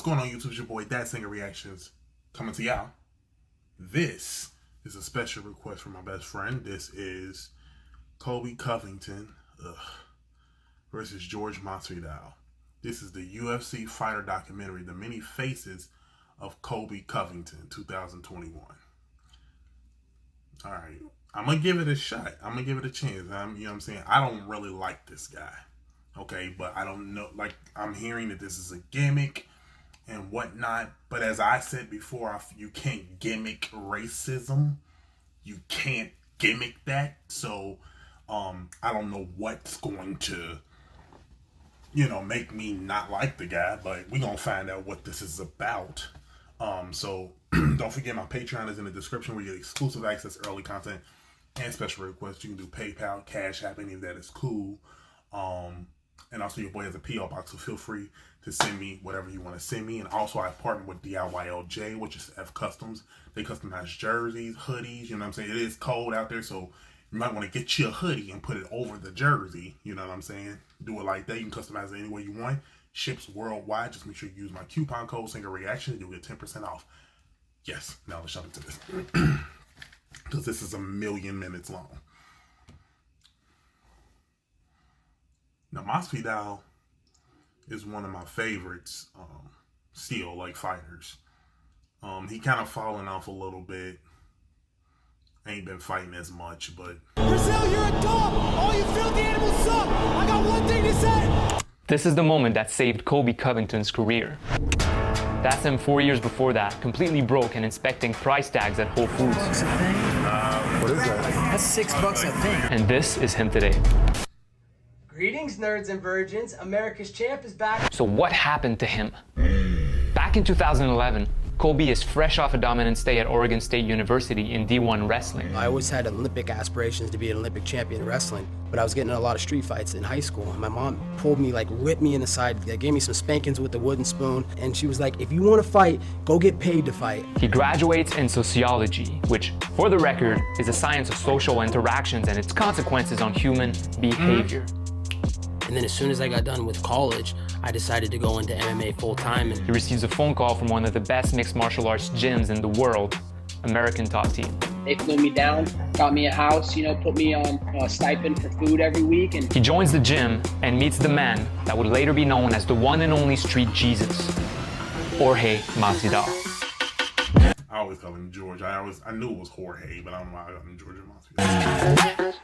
going on YouTube? It's your boy ThatSingerReactions coming to y'all. This is a special request from my best friend. This is Colby Covington versus Jorge Masvidal. This is the UFC fighter documentary, The Many Faces of Colby Covington, 2021. All right, I'm going to give it a shot. I'm going to give it a chance. You know what I'm saying? I don't really like this guy. Okay, but I don't know, like, I'm hearing that this is a gimmick and whatnot, but as I said before, you can't gimmick racism. You can't gimmick that, so I don't know what's going to, make me not like the guy, but we're going to find out what this is about. So don't forget, my Patreon is in the description, where you get exclusive access, early content, and special requests. You can do PayPal, CashApp, any of that is cool. And also, your boy has a P.O Box, so feel free to send me whatever you want to send me. And also, I partnered with DIYLJ, which is F Customs. They customize jerseys, hoodies, you know what I'm saying? It is cold out there, so you might want to get you a hoodie and put it over the jersey, you know what I'm saying? Do it like that. You can customize it any way you want. Ships worldwide. Just make sure you use my coupon code, ThatSingerReactions. You'll get 10% off. Yes, now let's jump into this. Because this is a million minutes long. Now, Masvidal is one of my favorites, still, like, fighters. He kind of fallen off a little bit. Ain't been fighting as much, but... Brazil, you're a dog! All you filthy animals suck! I got one thing to say! This is the moment that saved Colby Covington's career. That's him 4 years before that, completely broke and inspecting price tags at Whole Foods. $6 a thing? What is that? That's $6 a thing. And this is him today. Greetings, nerds and virgins. America's champ is back. So what happened to him? Back in 2011, Colby is fresh off a dominant stay at Oregon State University in D1 wrestling. I always had Olympic aspirations to be an Olympic champion in wrestling, but I was getting in a lot of street fights in high school, and my mom pulled me, ripped me in the side, gave me some spankings with the wooden spoon, and she was like, if you want to fight, go get paid to fight. He graduates in sociology, which, for the record, is a science of social interactions and its consequences on human behavior. And then as soon as I got done with college, I decided to go into MMA full-time. He receives a phone call from one of the best mixed martial arts gyms in the world, American Top Team. They flew me down, got me a house, put me on a stipend for food every week. And he joins the gym and meets the man that would later be known as the one and only Street Jesus, Jorge Masvidal. I always call him George. I knew it was Jorge, but I don't know why I got him Jorge Masvidal.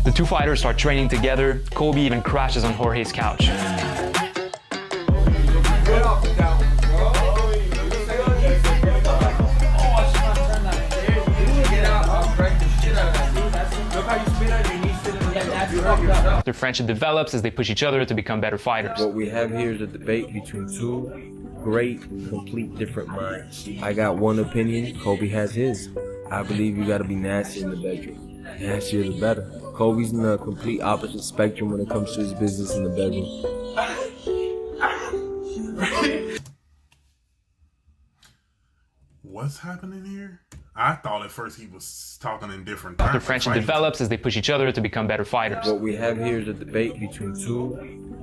The two fighters start training together. Colby even crashes on Jorge's couch. Their friendship develops as they push each other to become better fighters. What we have here is a debate between two great, complete different minds. I got one opinion, Colby has his. I believe you gotta be nasty in the bedroom. Nastier the better. Colby's in the complete opposite spectrum when it comes to his business in the bedroom. What's happening here? I thought at first he was talking in different terms. Their friendship develops as they push each other to become better fighters. What we have here is a debate between two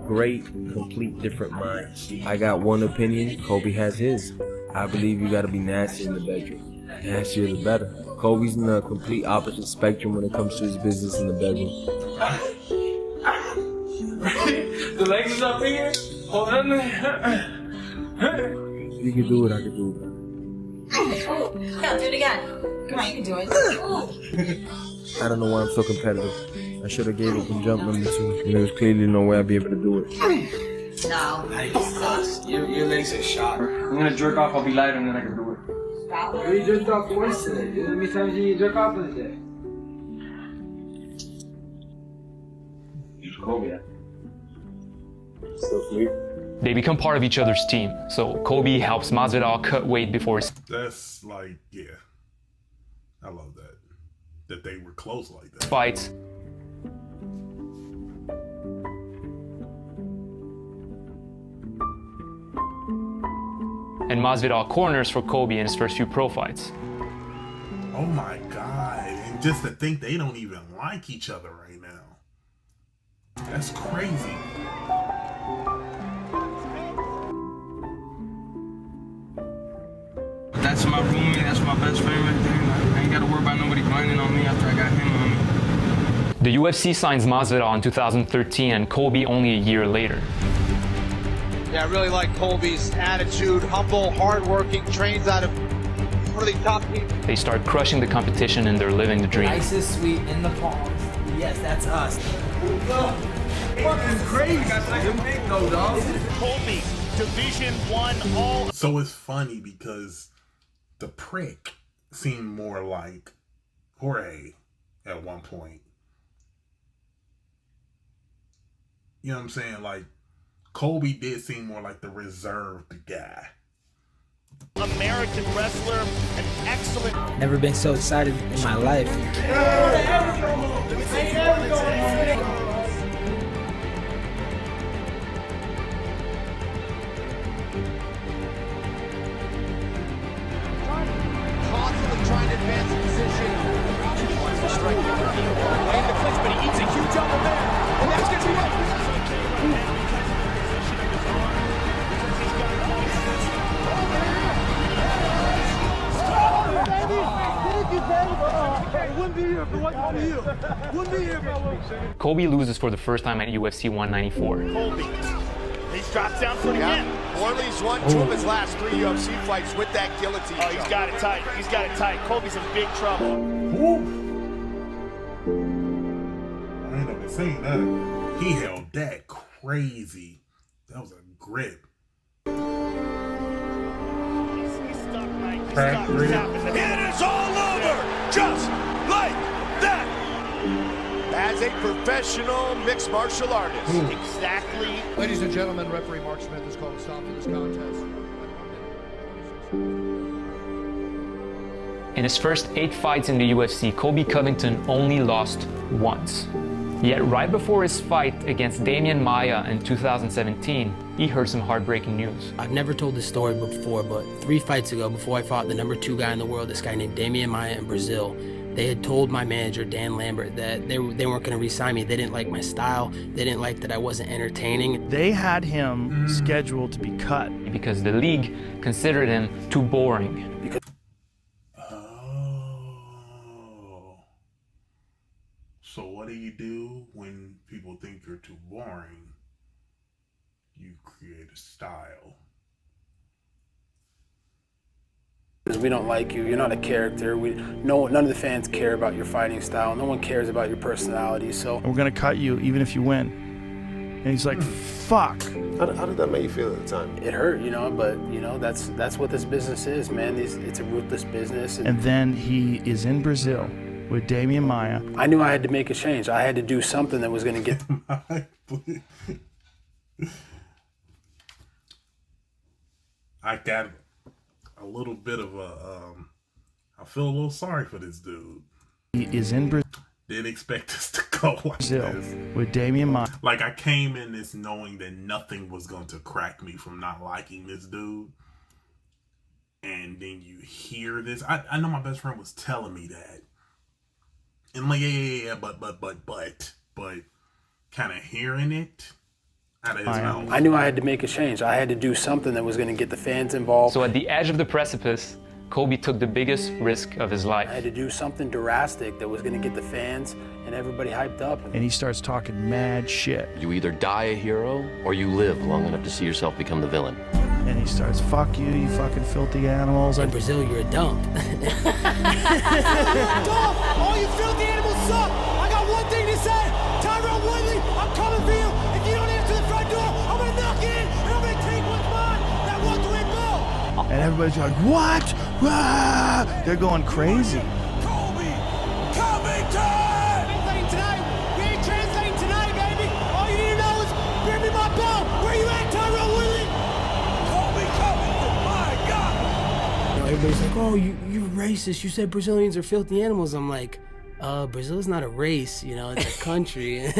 great, complete different minds. I got one opinion, Colby has his. I believe you gotta be nasty in the bedroom. Nastier the better. Colby's in the complete opposite spectrum when it comes to his business in the bedroom. The legs is up here. Hold on. You can do it, I can do it. No, do it again. Come on, you can do it. I don't know why I'm so competitive. I should have gave it from jump number 2. And there was clearly no way I'd be able to do it. No. Your legs are shot. I'm gonna jerk off, I'll be lighter, and then I can do it. You jerked off once today. How many times did you jerk off in a day? Use Colby. Still sleep. They become part of each other's team, so Colby helps Masvidal cut weight before his... That's like, yeah. I love that they were close like that. Fights. And Masvidal corners for Colby in his first few pro fights. Oh my God. And just to think they don't even like each other right now. That's crazy. But that's my roommate, that's my best friend right there. I ain't gotta worry about nobody grinding on me after I got him on me. The UFC signs Masvidal in 2013 and Colby only a year later. Yeah, I really like Colby's attitude, humble, hardworking, trains out of really top people. They start crushing the competition and they're living the dream. Nicest sweet in the palms. Yes, that's us. Fucking crazy. Colby, Division I all. So it's funny because the prick seemed more like Jorge at one point. You know what I'm saying? Like, Colby did seem more like the reserved guy. American wrestler, an excellent. Never been so excited in my life. Constantly trying to advance the position. Wants to strike the review. And the clinch, but he eats a huge elbow there. And that's going to be right. Colby loses for the first time at UFC 194. Colby. He's dropped down for it again. Orleans won 2 of his last 3 UFC fights with that guillotine. Oh, he's got it tight. He's got it tight. Colby's in big trouble. Ooh. I ain't never seen that. He held that crazy. That was a grip. He's stuck, Mike. He's Crack stuck. grip. It is all over, just like that. As a professional mixed martial artist. Exactly. Ladies and gentlemen, referee Mark Smith has called a stop to this contest. In his first 8 fights in the UFC, Colby Covington only lost once. Yet right before his fight against Damian Maia in 2017, he heard some heartbreaking news. I've never told this story before, but 3 fights ago, before I fought the #2 guy in the world, this guy named Damian Maia in Brazil, they had told my manager, Dan Lambert, that they weren't going to re-sign me. They didn't like my style. They didn't like that I wasn't entertaining. They had him scheduled to be cut. Because the league considered him too boring. Oh. So what do you do when people think you're too boring? You create a style. We don't like you. You're not a character. None of the fans care about your fighting style. No one cares about your personality. So We're gonna cut you even if you win. And he's like, fuck. How did that make you feel at the time? it hurt, but that's what this business is, man. It's a ruthless business. And then he is in Brazil with Damian Maia. I knew I had to make a change. I had to do something that was going to get. I got a little bit of I feel a little sorry for this dude. He is in Brazil Didn't expect us to go like this. with Damian Maia. Like, I came in this knowing that nothing was going to crack me from not liking this dude. And then you hear this. I know my best friend was telling me that. And I'm like, yeah, but kind of hearing it out of his mouth. I knew I had to make a change. I had to do something that was going to get the fans involved. So at the edge of the precipice, Colby took the biggest risk of his life. I had to do something drastic that was going to get the fans and everybody hyped up. And he starts talking mad shit. You either die a hero or you live long enough to see yourself become the villain. And he starts, fuck you, you fucking filthy animals. In Brazil, you're a dump. Dump! All you filthy animals suck! I got one thing to say! Tyrone Woodley, I'm coming for you! If you don't answer the front door, I'm gonna knock in and I'm gonna take what's mine! That 1-3 bell! And everybody's like, what? Ah! They're going crazy. Colby Covington! Translating tonight! We ain't translating tonight, baby! All you need to know is, bring me my belt! Where you at, Tyrone Woodley? Colby Covington, my God! Everybody's like, oh, you're racist. You said Brazilians are filthy animals. I'm like, Brazil's not a race, it's a country.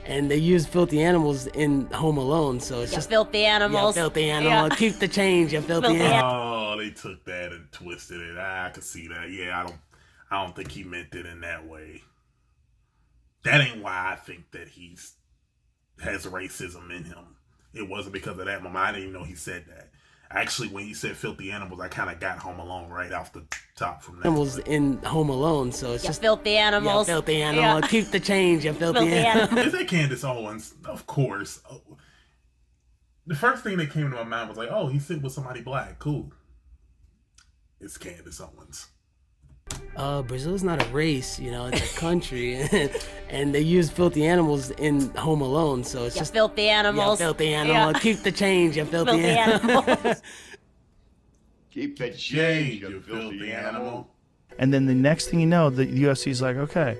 And they use filthy animals in Home Alone, so it's You just filthy animals. Yeah, filthy animal. Yeah. Keep the change, you filthy Filthy animal. Oh, they took that and twisted it. I could see that. Yeah, I don't think he meant it in that way. That ain't why I think that he's has racism in him. It wasn't because of that moment. I didn't even know he said that. Actually, when he said filthy animals, I kind of got Home Alone right off the top from that. Animals in Home Alone, so it's just filthy animals. Yeah, filthy animal. Yeah. Keep the change, you filthy animal. Is that Candace Owens? Of course. The first thing that came to my mind was like, oh, he's sitting with somebody black. Cool. It's Candace Owens. Brazil's not a race, you know, it's a country, and they use filthy animals in Home Alone, so it's just filthy animals. Yeah, filthy animal. Yeah. Keep the change, you filthy animal. Keep the change, you filthy animal. And then the next thing you know, the UFC's like, okay,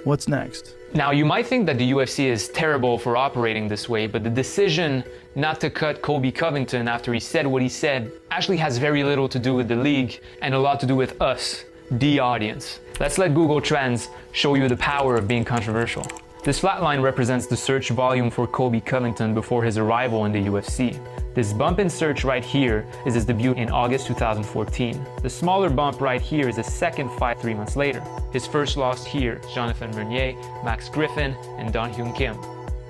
what's next? Now, you might think that the UFC is terrible for operating this way, but the decision not to cut Colby Covington after he said what he said actually has very little to do with the league and a lot to do with us, the audience. Let's let Google Trends show you the power of being controversial. This flat line represents the search volume for Colby Covington before his arrival in the UFC. This bump in search right here is his debut in August 2014. The smaller bump right here is his second fight 3 months later. His first loss here, Jonathan Meunier, Max Griffin, and Don Hyun Kim.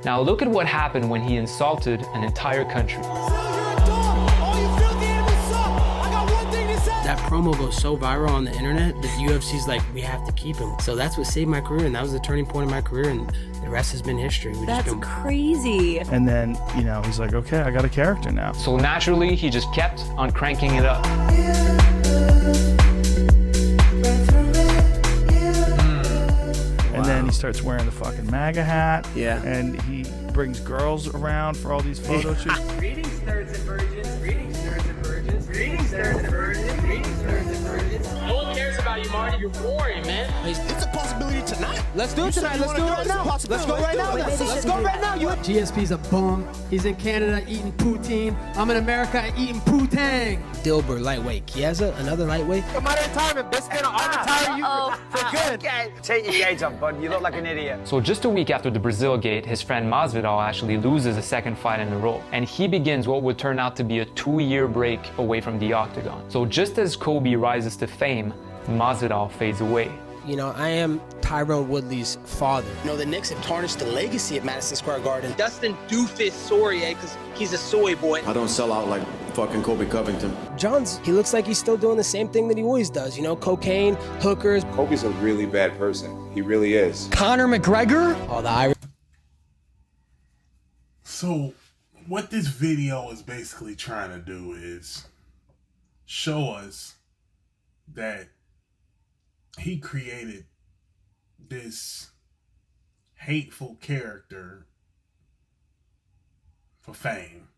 Now look at what happened when he insulted an entire country. That promo goes so viral on the internet that the UFC's like, we have to keep him. So that's what saved my career, and that was the turning point in my career, and the rest has been history. That's crazy. And then, you know, he's like, okay, I got a character now. So naturally, he just kept on cranking it up. And then he starts wearing the fucking MAGA hat. Yeah. And he brings girls around for all these photo shoots. Greetings, nerds and virgins. Greetings, nerds and virgins. Greetings, nerds and virgins. Greetings, nerds and virgins. No one cares about you, Marty. You're boring, man. It's a possibility tonight. Let's do it tonight. Let's do it right now. Let's go right now. Let's go right now. GSP's a bum. He's in Canada eating poutine. I'm in America eating poutine. Dilber, lightweight. Chiesa, another lightweight. Come out of retirement, Biscuit. I'll retire you for good. Okay. Take your gauge off, bud. You look like an idiot. So just a week after the Brazil gate, his friend Masvidal actually loses a second fight in a row. And he begins what would turn out to be a 2-year break away from the octagon. So just as Colby rises to fame, Masvidal fades away. You know, I am Tyrone Woodley's father. You know, the Knicks have tarnished the legacy at Madison Square Garden. Dustin Doofus Poirier, because he's a soy boy. I don't sell out like fucking Colby Covington. He looks like he's still doing the same thing that he always does. You know, cocaine, hookers. Colby's a really bad person. He really is. Conor McGregor? All the Irish. So, what this video is basically trying to do is show us that he created this hateful character for fame.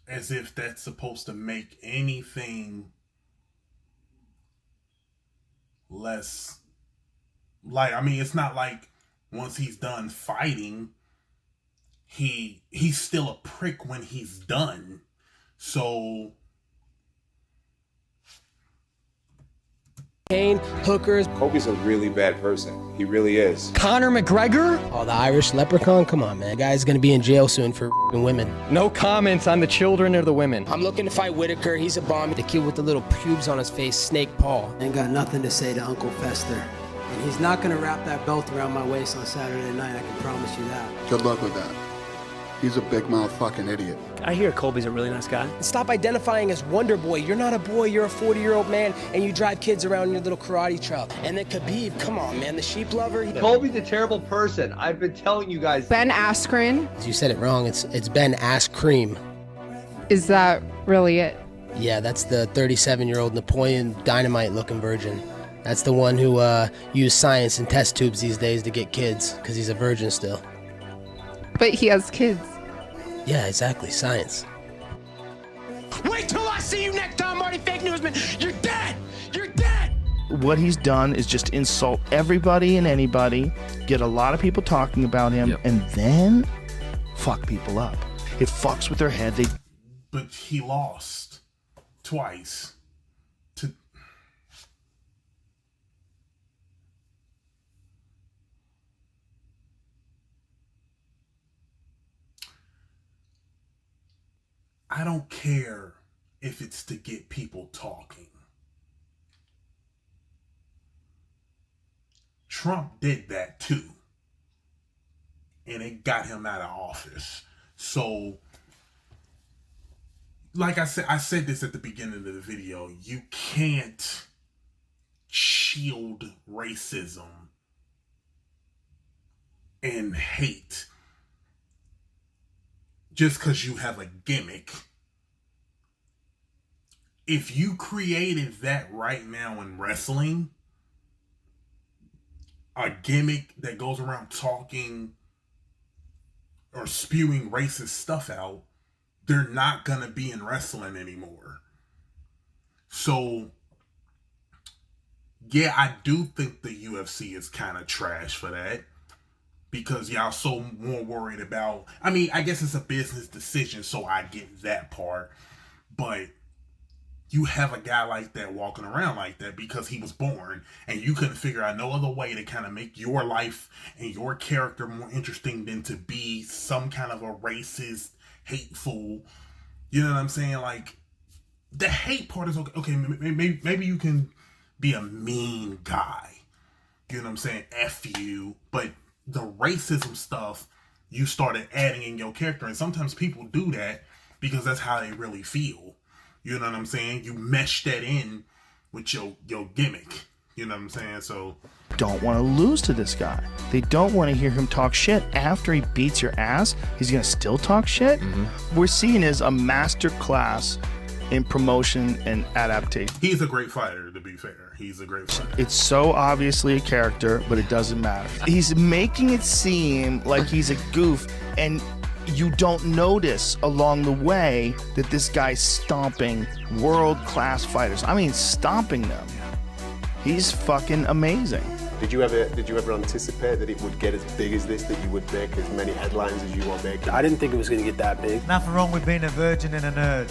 As if that's supposed to make anything less, like, I mean, it's not like once he's done fighting, he's still a prick when he's done. So hookers. Colby's a really bad person. He really is. Conor McGregor? Oh, the Irish leprechaun? Come on, man. The guy's gonna be in jail soon for women. No comments on the children or the women. I'm looking to fight Whitaker. He's a bomb. The kid with the little pubes on his face, Snake Paul. Ain't got nothing to say to Uncle Fester. And he's not gonna wrap that belt around my waist on Saturday night, I can promise you that. Good luck with that. He's a big mouth fucking idiot. I hear Colby's a really nice guy. Stop identifying as Wonder Boy. You're not a boy, you're a 40-year-old man, and you drive kids around in your little karate truck. And then Khabib, come on, man, the sheep lover. Colby's a terrible person. I've been telling you guys. Ben Askren. You said it wrong. It's Ben Askren. Is that really it? Yeah, that's the 37-year-old Napoleon Dynamite-looking virgin. That's the one who used science and test tubes these days to get kids, because he's a virgin still. But he has kids. Yeah, exactly. Science. Wait till I see you next time, Marty Fake Newsman. You're dead. You're dead. What he's done is just insult everybody and anybody, get a lot of people talking about him, and then fuck people up. It fucks with their head. But he lost twice. I don't care if it's to get people talking. Trump did that too. and it got him out of office. So, like I said this at the beginning of the video, you can't shield racism and hate just because you have a gimmick. If you created that right now in wrestling, a gimmick that goes around talking or spewing racist stuff out, they're not going to be in wrestling anymore. So, yeah, I do think the UFC is kind of trash for that. Because y'all so more worried about, I mean, I guess it's a business decision, so I get that part. But you have a guy like that walking around like that because he was born, and you couldn't figure out no other way to kind of make your life and your character more interesting than to be some kind of a racist, hateful, you know what I'm saying? Like, the hate part is okay. Okay, maybe you can be a mean guy. You know what I'm saying? F you. But the racism stuff, you started adding in your character. And sometimes people do that because that's how they really feel. You know what I'm saying? You mesh that in with your gimmick. You know what I'm saying? So, don't want to lose to this guy. They don't want to hear him talk shit. After he beats your ass, he's going to still talk shit? We're seeing as a master class in promotion and adaptation. He's a great fighter, to be fair. He's a great fighter. It's so obviously a character, but it doesn't matter. He's making it seem like he's a goof, and you don't notice along the way that this guy's stomping world-class fighters. I mean, stomping them. He's fucking amazing. Did you ever anticipate that it would get as big as this, that you would make as many headlines as you are making? I didn't think it was going to get that big. Nothing wrong with being a virgin and a nerd.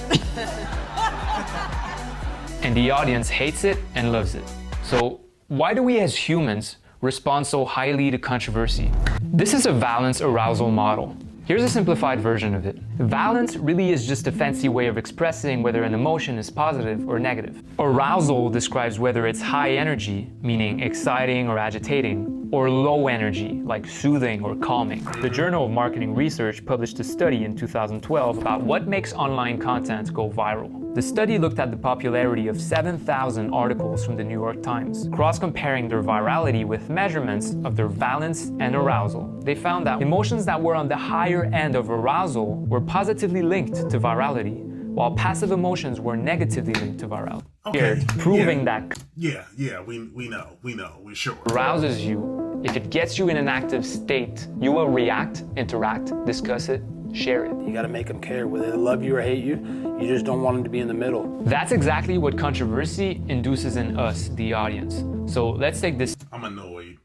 And the audience hates it and loves it. So why do we as humans respond so highly to controversy? This is a valence arousal model. Here's a simplified version of it. Valence really is just a fancy way of expressing whether an emotion is positive or negative. Arousal describes whether it's high energy, meaning exciting or agitating, or low energy, like soothing or calming. The Journal of Marketing Research published a study in 2012 about what makes online content go viral. The study looked at the popularity of 7,000 articles from the New York Times, cross-comparing their virality with measurements of their valence and arousal. They found that emotions that were on the higher end of arousal were positively linked to virality, while passive emotions were negatively linked to virality. Okay. Proving that we know, we're sure. Arouses you. If it gets you in an active state, you will react, interact, discuss it, share it. You gotta make them care, whether they love you or hate you. You just don't want them to be in the middle. That's exactly what controversy induces in us, the audience. So let's take this. I'm annoyed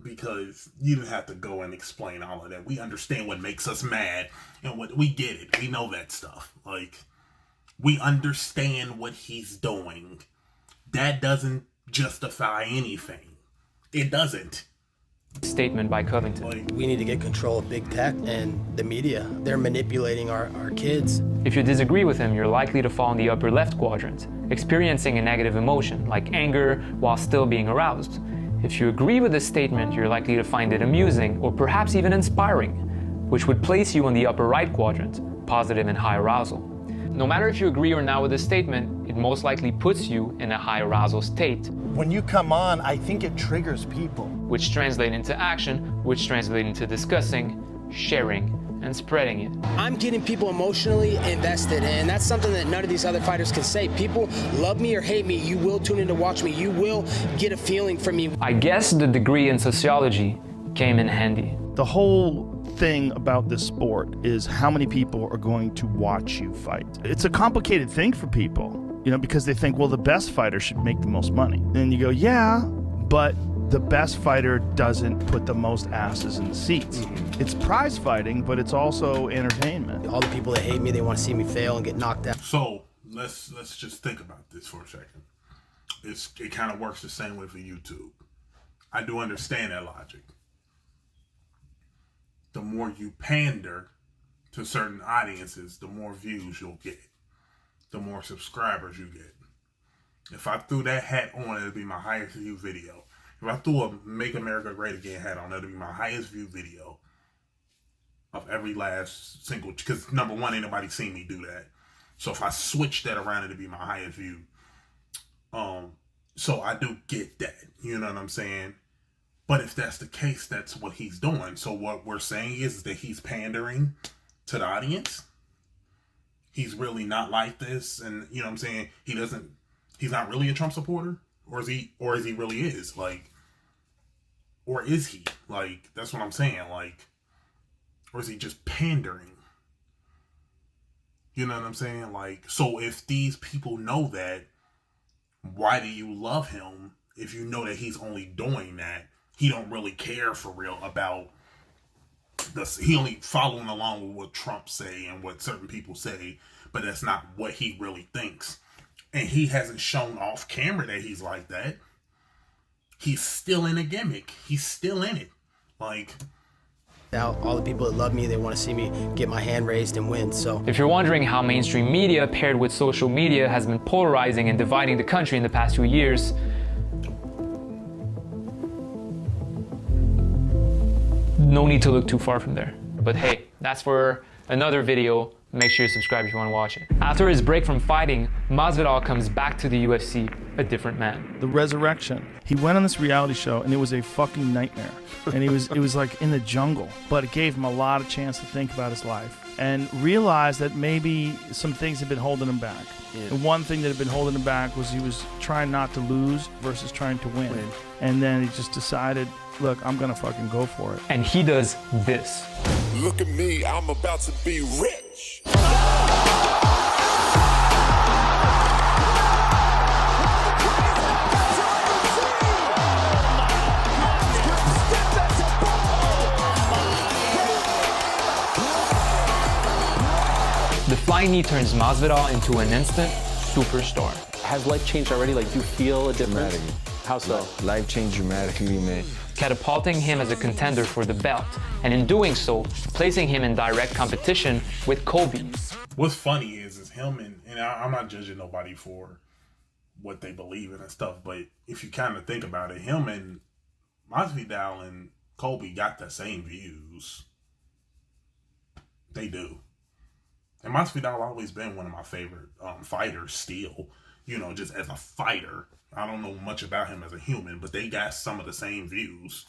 because you didn't have to go and explain all of that. We understand what makes us mad, and what we get it. We know that stuff. Like, we understand what he's doing. That doesn't justify anything. It doesn't. Statement by Covington. We need to get control of big tech and the media. They're manipulating our kids. If you disagree with him, you're likely to fall in the upper left quadrant, experiencing a negative emotion like anger while still being aroused. If you agree with this statement, you're likely to find it amusing or perhaps even inspiring, which would place you in the upper right quadrant, positive and high arousal. No matter if you agree or not with this statement, it most likely puts you in a high arousal state. When you come on, I think it triggers people. Which translate into action, which translate into discussing, sharing, and spreading it. I'm getting people emotionally invested, and that's something that none of these other fighters can say. People love me or hate me, you will tune in to watch me, you will get a feeling from me. I guess the degree in sociology came in handy. The whole thing about this sport is how many people are going to watch you fight. It's a complicated thing for people, because they think, well, the best fighter should make the most money. And you go, yeah, but the best fighter doesn't put the most asses in the seats. It's prize fighting, but it's also entertainment. All the people that hate me, they want to see me fail and get knocked out. So let's just think about this for a second. It kind of works the same way for YouTube. I do understand that logic. The more you pander to certain audiences, the more views you'll get, the more subscribers you get. If I threw that hat on, it'd be my highest view video. If I threw a Make America Great Again hat on, it'd be my highest view video. of every last single, because number one, ain't nobody seen me do that. So if I switch that around, it'd be my highest view. So I do get that, you know what I'm saying? But if that's the case, that's what he's doing. So what we're saying is that he's pandering to the audience. He's really not like this, and you know what I'm saying? He's not really a Trump supporter, or is he really is? Like, or is he? Like, that's what I'm saying, like, or is he just pandering? You know what I'm saying? Like, so if these people know that, why do you love him if you know that he's only doing that? He don't really care for real about this. He only following along with what Trump say and what certain people say, but that's not what he really thinks. And he hasn't shown off camera that he's like that. He's still in a gimmick. He's still in it. Like, all the people that love me, they want to see me get my hand raised and win. So if you're wondering how mainstream media paired with social media has been polarizing and dividing the country in the past few years, no need to look too far from there. But hey, that's for another video. Make sure you subscribe if you want to watch it. After his break from fighting, Masvidal comes back to the UFC a different man. The resurrection. He went on this reality show and it was a fucking nightmare. And it was like in the jungle, but it gave him a lot of chance to think about his life and realize that maybe some things had been holding him back. Yeah. And one thing that had been holding him back was he was trying not to lose versus trying to win. And then he just decided, look, I'm gonna fucking go for it. And he does this. Look at me, I'm about to be rich. The flying knee turns Masvidal into an instant superstar. Has life changed already? Like, do you feel a difference? How so? Life changed dramatically, man. Catapulting him as a contender for the belt, and in doing so, placing him in direct competition with Colby. What's funny is him and I'm not judging nobody for what they believe in and stuff, but if you kind of think about it, him and Masvidal and Colby got the same views. They do. And Masvidal always been one of my favorite fighters still, you know, just as a fighter. I don't know much about him as a human, but they got some of the same views.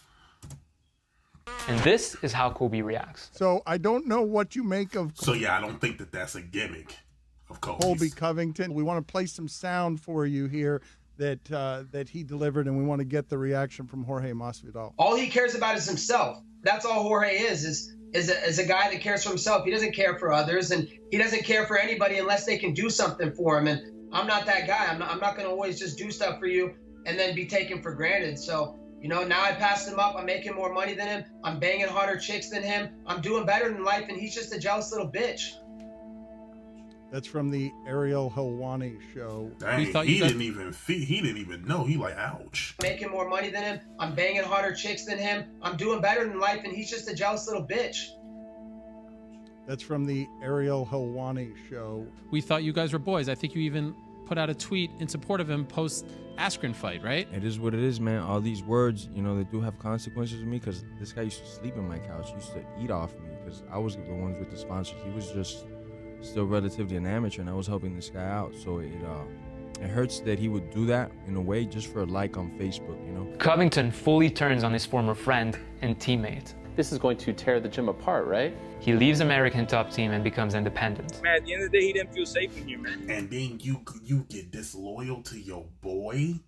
And this is how Colby reacts. So I don't know what you make of... So yeah, I don't think that that's a gimmick of Colby Covington. We want to play some sound for you here that he delivered, and we want to get the reaction from Jorge Masvidal. All he cares about is himself. That's all Jorge is a guy that cares for himself. He doesn't care for others, and he doesn't care for anybody unless they can do something for him. And I'm not that guy. I'm not going to always just do stuff for you and then be taken for granted. So, you know, now I passed him up. I'm making more money than him. I'm banging harder chicks than him. I'm doing better in life, and he's just a jealous little bitch. That's from the Ariel Helwani show. Dang, he didn't even know. He like, ouch. Making more money than him. I'm banging harder chicks than him. I'm doing better in life, and he's just a jealous little bitch. That's from the Ariel Helwani show. We thought you guys were boys. I think you even put out a tweet in support of him post Askren fight, right? It is what it is, man. All these words, you know, they do have consequences to me, because this guy used to sleep in my couch. He used to eat off me because I was the ones with the sponsors. He was just still relatively an amateur, and I was helping this guy out. So it hurts that he would do that in a way just for a like on Facebook, you know? Covington fully turns on his former friend and teammate. This is going to tear the gym apart, right? He leaves American Top Team and becomes independent. Man, at the end of the day, he didn't feel safe in here, man. And then you get disloyal to your boy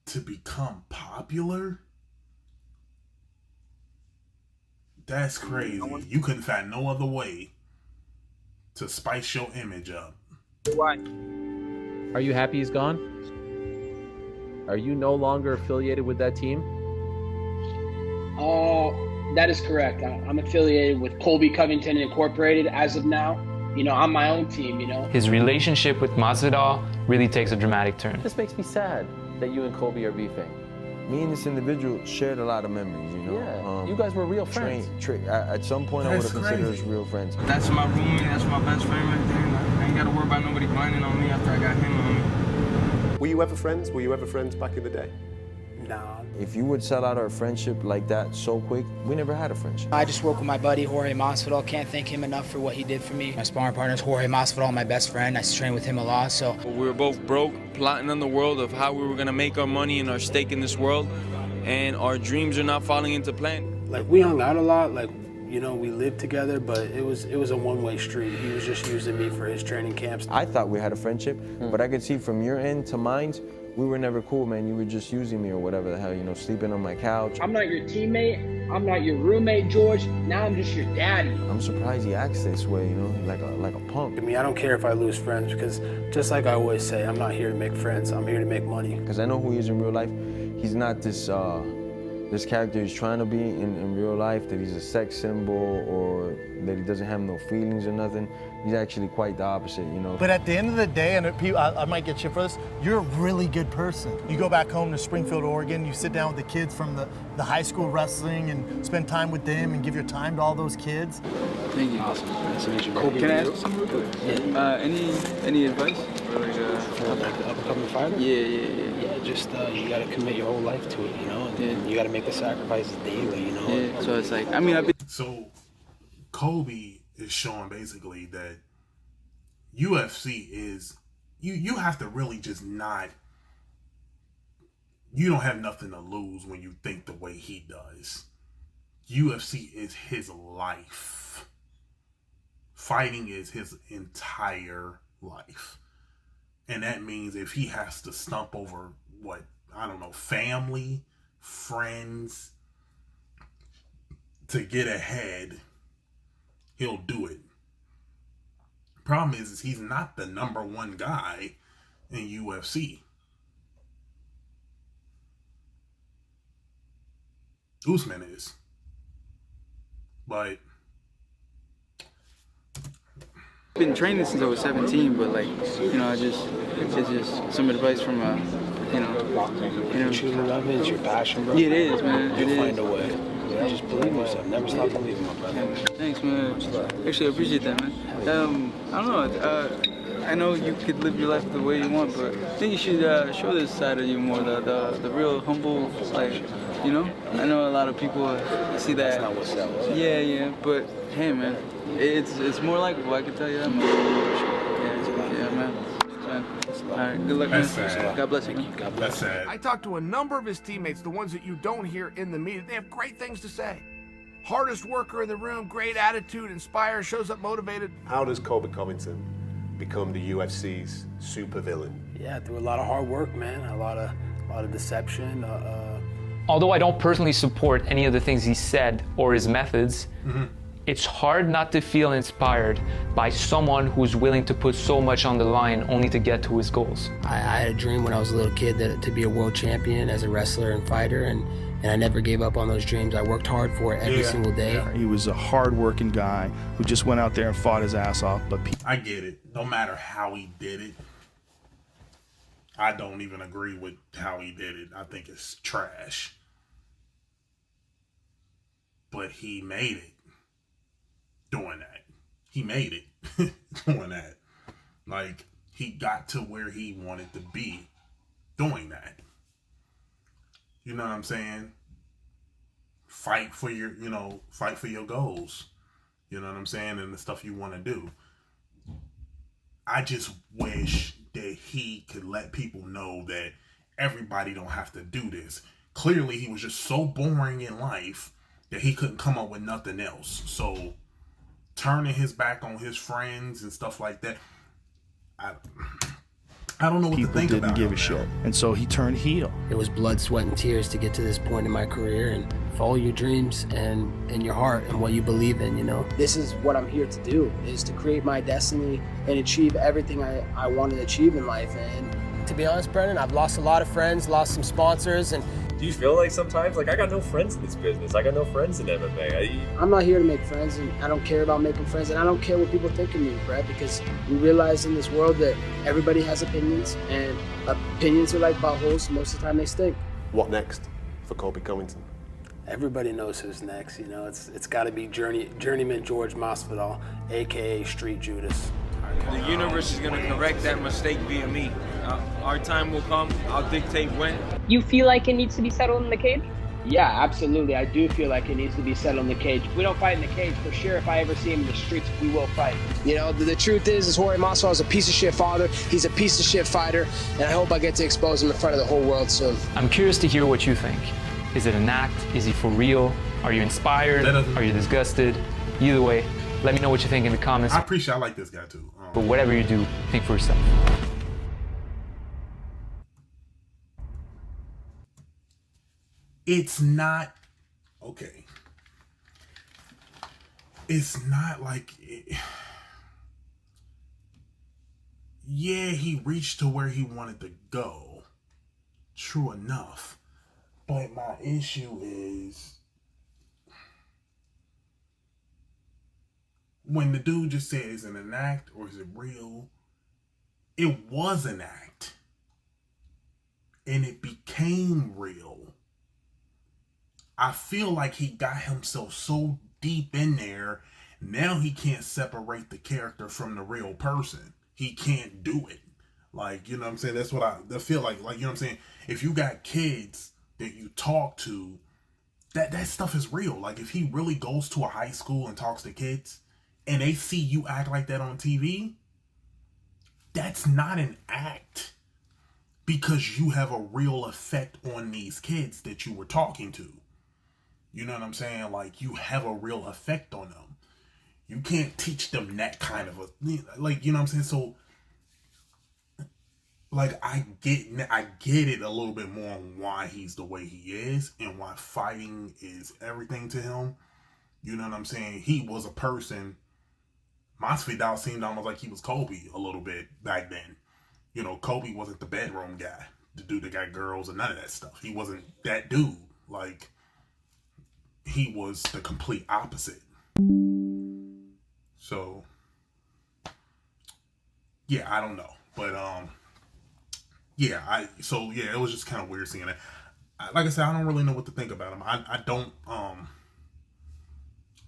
to become popular? That's crazy. You couldn't find no other way to spice your image up. Why? Are you happy he's gone? Are you no longer affiliated with that team? That is correct. I'm affiliated with Colby Covington Incorporated as of now. You know, I'm my own team, you know. His relationship with Masvidal really takes a dramatic turn. This makes me sad that you and Colby are beefing. Me and this individual shared a lot of memories, you know. Yeah, you guys were real friends. At some point, I would have considered us real friends. That's my roommate. That's my best friend right there. I ain't got to worry about nobody grinding on me after I got him on me. Were you ever friends? Were you ever friends back in the day? down. If you would sell out our friendship like that so quick, we never had a friendship. I just work with my buddy Jorge Masvidal. Can't thank him enough for what he did for me. My sparring partner is Jorge Masvidal, my best friend. I train with him a lot, so. We were both broke, plotting on the world of how we were gonna make our money and our stake in this world, and our dreams are not falling into plan. Like, we hung out a lot, like, you know, we lived together, but it was a one-way street. He was just using me for his training camps. I thought we had a friendship, but I could see from your end to mine, we were never cool, man. You were just using me or whatever the hell, you know, sleeping on my couch. I'm not your teammate. I'm not your roommate, George. Now I'm just your daddy. I'm surprised he acts this way, you know, like a punk. I mean, I don't care if I lose friends, because just like I always say, I'm not here to make friends. I'm here to make money. Because I know who he is in real life. He's not this this character he's trying to be in real life, that he's a sex symbol or that he doesn't have no feelings or nothing. He's actually quite the opposite, you know. But at the end of the day, and I might get shit for this, you're a really good person. You go back home to Springfield, Oregon, you sit down with the kids from the high school wrestling and spend time with them and give your time to all those kids. Thank you. Awesome. Nice to meet you, Can I ask you something real quick? Yeah. Any advice? Or For like the up-and-coming fighter? Yeah. Just you gotta commit your whole life to it, you know? And you gotta make the sacrifices daily, you know? Yeah, so it's like, I mean, I've been... So, Colby is showing basically that UFC is, you have to really just not, you don't have nothing to lose when you think the way he does. UFC is his life. Fighting is his entire life. And that means if he has to stump over, what, I don't know, family, friends, to get ahead, he'll do it. Problem is he's not the #1 guy in UFC. Usman is. But I've been training since I was 17, but like, you know, it's just some advice from you know. You truly love it, it's your passion, bro. Yeah, it is, man. You'll find a way. Just believe in yourself. Never stop believing, my brother. Thanks, man. Actually, I appreciate that, man. I don't know. I know you could live your life the way you want, but I think you should show this side of you more, the real humble, like, you know? I know a lot of people see that. That's not what's up. Yeah, but hey, man, it's more likable, I can tell you that much. Yeah, man. All right, good luck, man. God bless you, man. God bless you. I talked to a number of his teammates, the ones that you don't hear in the media. They have great things to say. Hardest worker in the room, great attitude, inspires, shows up motivated. How does Colby Covington become the UFC's supervillain? Yeah, through a lot of hard work, man. A lot of deception. Although I don't personally support any of the things he said or his methods, it's hard not to feel inspired by someone who's willing to put so much on the line only to get to his goals. I had a dream when I was a little kid to be a world champion as a wrestler and fighter, and I never gave up on those dreams. I worked hard for it every single day. He was a hard-working guy who just went out there and fought his ass off. But I get it. No matter how he did it, I don't even agree with how he did it. I think it's trash. But he made it doing that. He made it doing that. Like, he got to where he wanted to be doing that. You know what I'm saying? Fight for your goals. You know what I'm saying? And the stuff you want to do. I just wish that he could let people know that everybody don't have to do this. Clearly, he was just so boring in life that he couldn't come up with nothing else. So, turning his back on his friends and stuff like that, I don't know what to think about. People didn't give a shit, and so he turned heel. It was blood, sweat, and tears to get to this point in my career, and follow your dreams and your heart and what you believe in, you know? This is what I'm here to do, is to create my destiny and achieve everything I want to achieve in life. And to be honest, Brendan, I've lost a lot of friends, lost some sponsors, and do you feel like sometimes, like, I got no friends in this business, I got no friends in MMA? I'm not here to make friends, and I don't care about making friends, and I don't care what people think of me, Brett, because we realize in this world that everybody has opinions, and opinions are like buttholes. Most of the time they stink. What next for Colby Covington? Everybody knows who's next, you know. It's got to be journeyman Jorge Masvidal, a.k.a. Street Judas. The universe is going to correct that mistake via me. Our time will come. I'll dictate when. You feel like it needs to be settled in the cage? Yeah, absolutely. I do feel like it needs to be settled in the cage. If we don't fight in the cage, for sure, if I ever see him in the streets, we will fight. You know, the truth is Jorge Masvidal is a piece of shit father. He's a piece of shit fighter, and I hope I get to expose him in front of the whole world soon. I'm curious to hear what you think. Is it an act? Is he for real? Are you inspired? Are you disgusted? Either way, let me know what you think in the comments. I like this guy too. But whatever you do, think for yourself. It's not okay. It's not like yeah, he reached to where he wanted to go. True enough. But my issue is when the dude just said, is it an act or is it real? It was an act. And it became real. I feel like he got himself so deep in there, now he can't separate the character from the real person. He can't do it. Like, you know what I'm saying? That's what I feel like. Like, you know what I'm saying? If you got kids that you talk to, that stuff is real. Like, if he really goes to a high school and talks to kids, and they see you act like that on TV, that's not an act. Because you have a real effect on these kids that you were talking to. You know what I'm saying? Like, you have a real effect on them. You can't teach them that kind of a, like, you know what I'm saying? So, like, I get it a little bit more on why he's the way he is and why fighting is everything to him. You know what I'm saying? He was a person. Masvidal seemed almost like he was Colby a little bit back then. You know, Colby wasn't the bedroom guy, the dude that got girls and none of that stuff. He wasn't that dude. Like, he was the complete opposite. So, yeah, I don't know. But, yeah, it was just kind of weird seeing that. Like I said, I don't really know what to think about him. I don't,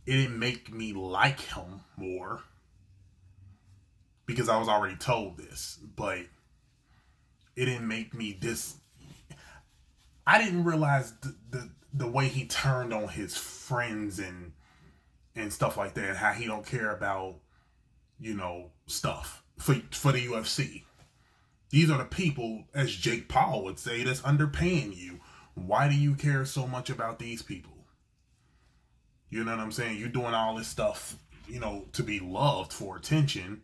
it didn't make me like him more because I was already told this, but it didn't make me I didn't realize the way he turned on his friends and stuff like that, how he don't care about, you know, stuff for the UFC. These are the people, as Jake Paul would say, that's underpaying you. Why do you care so much about these people? You know what I'm saying? You're doing all this stuff, you know, to be loved for attention.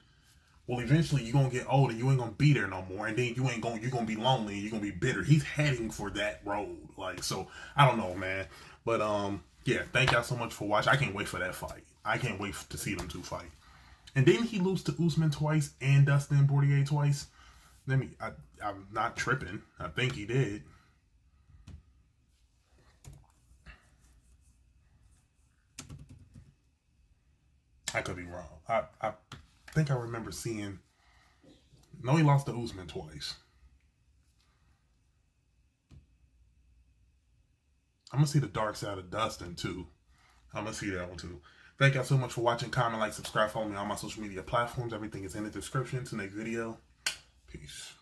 Well, eventually you're going to get old and you ain't going to be there no more. And then you're going to be lonely and you're going to be bitter. He's heading for that road. Like, so, I don't know, man. But, yeah, thank y'all so much for watching. I can't wait for that fight. I can't wait to see them two fight. And didn't he lose to Usman twice and Dustin Poirier twice? I'm not tripping. I think he did. I could be wrong. I think I remember seeing. No, he lost to Usman twice. I'm gonna see the dark side of Dustin too. I'm gonna see that one too. Thank y'all so much for watching. Comment, like, subscribe, follow me on my social media platforms. Everything is in the description. Till next video. Peace.